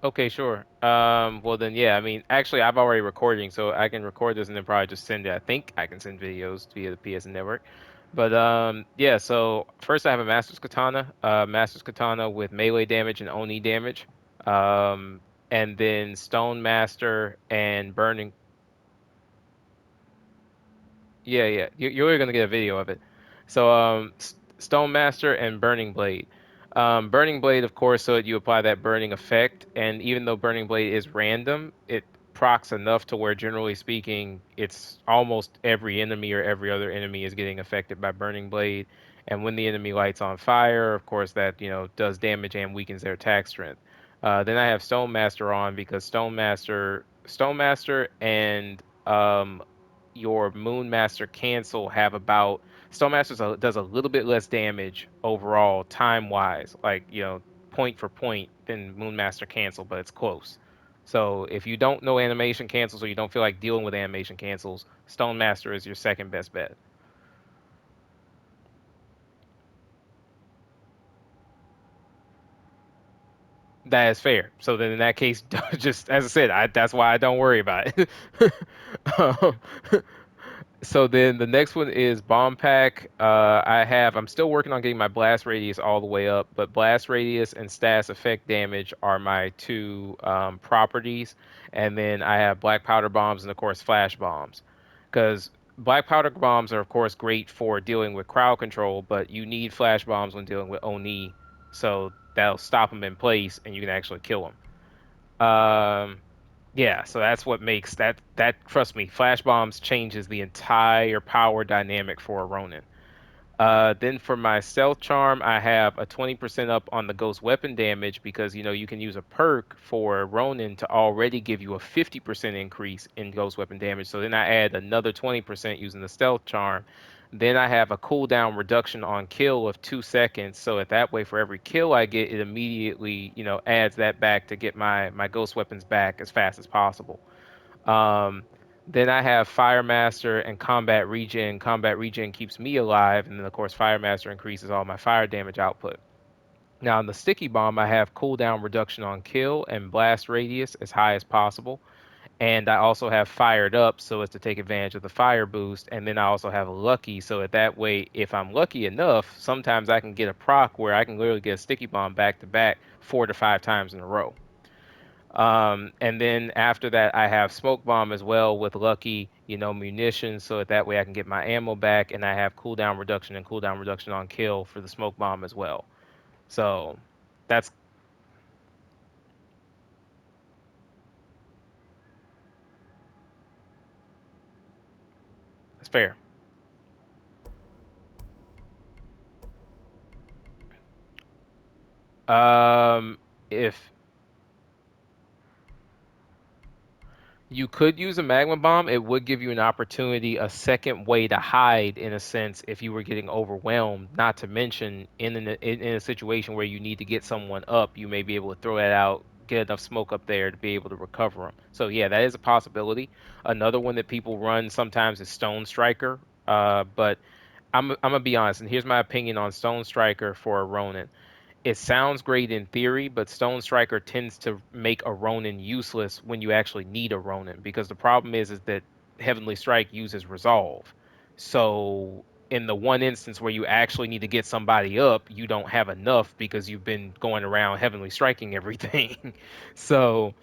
Okay, sure. Well then, yeah. I mean, actually, I've already recording, so I can record this and then probably just send it. I think I can send videos via the PSN network. But yeah. So first, I have a Master's Katana with melee damage and Oni damage. Um, and then Stone Master and Burning. Yeah, yeah. You're gonna get a video of it. So, Stone Master and Burning Blade. Burning Blade, of course, so that you apply that burning effect, and even though Burning Blade is random, it procs enough to where, generally speaking, it's almost every enemy or every other enemy is getting affected by Burning Blade. And when the enemy lights on fire, of course, that does damage and weakens their attack strength. Then I have Stone Master on because Stone Master, and your Moon Master cancel have about Stone Master does a little bit less damage overall time wise, like point for point than Moon Master cancel, but it's close. So if you don't know animation cancels or you don't feel like dealing with animation cancels, Stone Master is your second best bet. That is fair. So then in that case, just as I said, that's why I don't worry about it. um, So then the next one is bomb pack. I'm still working on getting my blast radius all the way up, but blast radius and status effect damage are my two properties, and then I have black powder bombs and of course flash bombs, because black powder bombs are of course great for dealing with crowd control, but you need flash bombs when dealing with Oni, so that'll stop them in place and you can actually kill them. Yeah, so that's what makes trust me, flash bombs changes the entire power dynamic for a Ronin. Then for my stealth charm, I have a 20% up on the ghost weapon damage because you can use a perk for Ronin to already give you a 50% increase in ghost weapon damage. So then I add another 20% using the stealth charm. Then I have a cooldown reduction on kill of 2 seconds. So at that way, for every kill I get, it immediately adds that back to get my ghost weapons back as fast as possible. Um, then I have Fire Master and Combat Regen. Combat Regen keeps me alive, and then of course Fire Master increases all my fire damage output. Now in the Sticky Bomb, I have cooldown reduction on kill and blast radius as high as possible, and I also have Fired Up so as to take advantage of the fire boost, and then I also have Lucky so that way, if I'm lucky enough, sometimes I can get a proc where I can literally get a Sticky Bomb back to back 4 to 5 times in a row. And then after that, I have smoke bomb as well with lucky, munitions, so that way I can get my ammo back, and I have cooldown reduction and cooldown reduction on kill for the smoke bomb as well. So that's that's fair. If you could use a magma bomb, it would give you an opportunity, a second way to hide in a sense if you were getting overwhelmed. Not to mention in a situation where you need to get someone up, you may be able to throw that out, get enough smoke up there to be able to recover them. So yeah, that is a possibility. Another one that people run sometimes is Stone Striker. But I'm gonna be honest, and here's my opinion on Stone Striker for a Ronin. It sounds great in theory, but Stone Striker tends to make a Ronin useless when you actually need a Ronin, because the problem is that Heavenly Strike uses Resolve. So in the one instance where you actually need to get somebody up, you don't have enough because you've been going around Heavenly Striking everything. So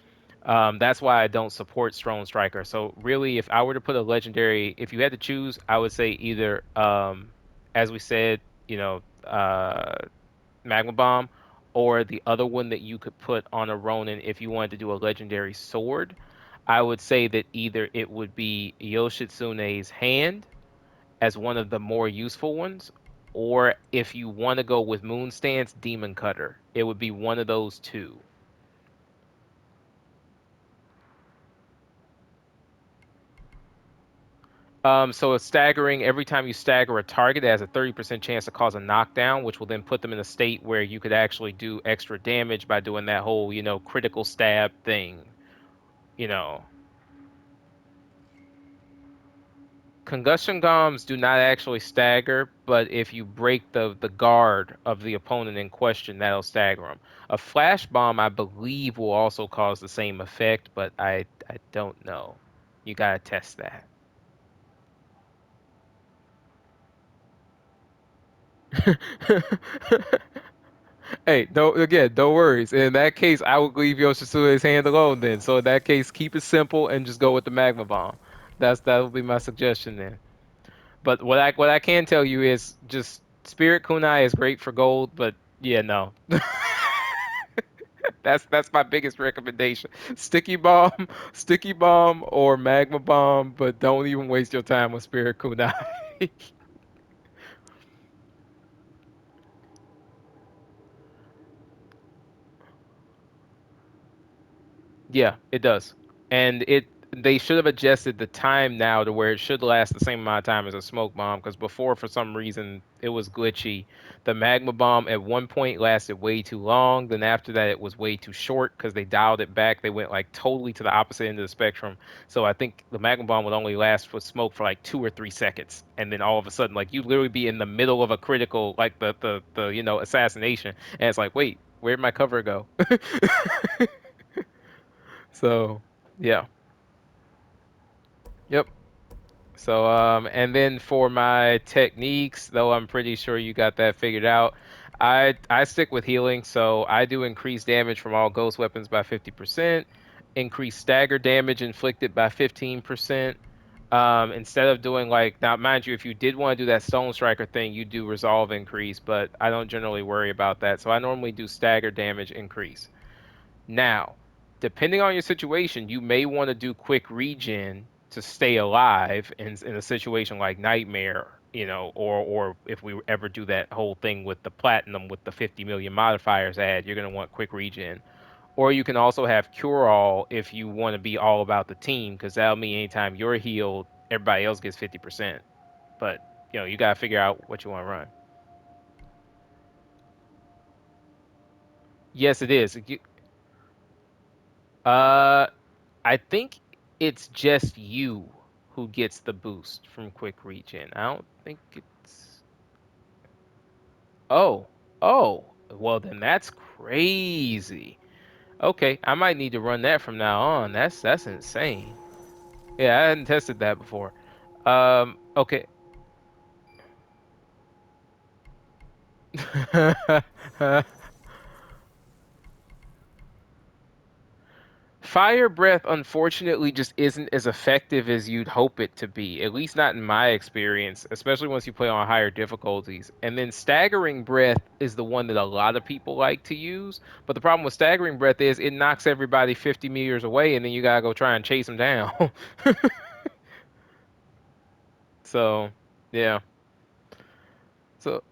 that's why I don't support Stone Striker. So really, if I were to put a legendary, if you had to choose, I would say either, as we said, Magma Bomb, or the other one that you could put on a Ronin if you wanted to do a legendary sword. I would say that either it would be Yoshitsune's Hand as one of the more useful ones, or if you want to go with Moon Stance, Demon Cutter. It would be one of those two. So it's staggering. Every time you stagger a target, it has a 30% chance to cause a knockdown, which will then put them in a state where you could actually do extra damage by doing that whole, critical stab thing. You know, Concussion bombs do not actually stagger, but if you break the guard of the opponent in question, that'll stagger them. A flash bomb, I believe, will also cause the same effect, but I don't know. You gotta test that. Hey, don't worries. In that case, I would leave Yoshisune's hand alone then. So in that case, keep it simple and just go with the magma bomb. That would be my suggestion then. But what I can tell you is just Spirit Kunai is great for gold, but yeah, no. That's my biggest recommendation. Sticky bomb, sticky bomb or magma bomb, but don't even waste your time with Spirit Kunai. Yeah, it does. And they should have adjusted the time now to where it should last the same amount of time as a smoke bomb because before for some reason it was glitchy. The magma bomb at one point lasted way too long, then after that it was way too short because they dialed it back. They went like totally to the opposite end of the spectrum. So I think the magma bomb would only last for smoke for like 2 or 3 seconds and then all of a sudden like you literally be in the middle of a critical like the assassination and it's like wait, where'd my cover go? So, yeah. Yep. So, and then for my techniques, though I'm pretty sure you got that figured out. I stick with healing, so I do increase damage from all ghost weapons by 50%, increase stagger damage inflicted by 15%. Instead of doing like now, mind you, if you did want to do that Stone Striker thing, you do resolve increase, but I don't generally worry about that. So I normally do stagger damage increase. Now, depending on your situation, you may want to do quick regen to stay alive in a situation like Nightmare, or if we ever do that whole thing with the platinum with the 50 million modifiers add, you're going to want quick regen. Or you can also have cure all if you want to be all about the team, because that'll mean anytime you're healed, everybody else gets 50%. But, you got to figure out what you want to run. Yes, it is. Uh, I think it's just you who gets the boost from quick regen. I don't think it's. Oh, oh. Well, then that's crazy. Okay, I might need to run that from now on. That's insane. Yeah, I hadn't tested that before. Okay. Fire breath, unfortunately, just isn't as effective as you'd hope it to be, at least not in my experience, especially once you play on higher difficulties. And then staggering breath is the one that a lot of people like to use. But the problem with staggering breath is it knocks everybody 50 meters away, and then you gotta go try and chase them down. So, yeah. So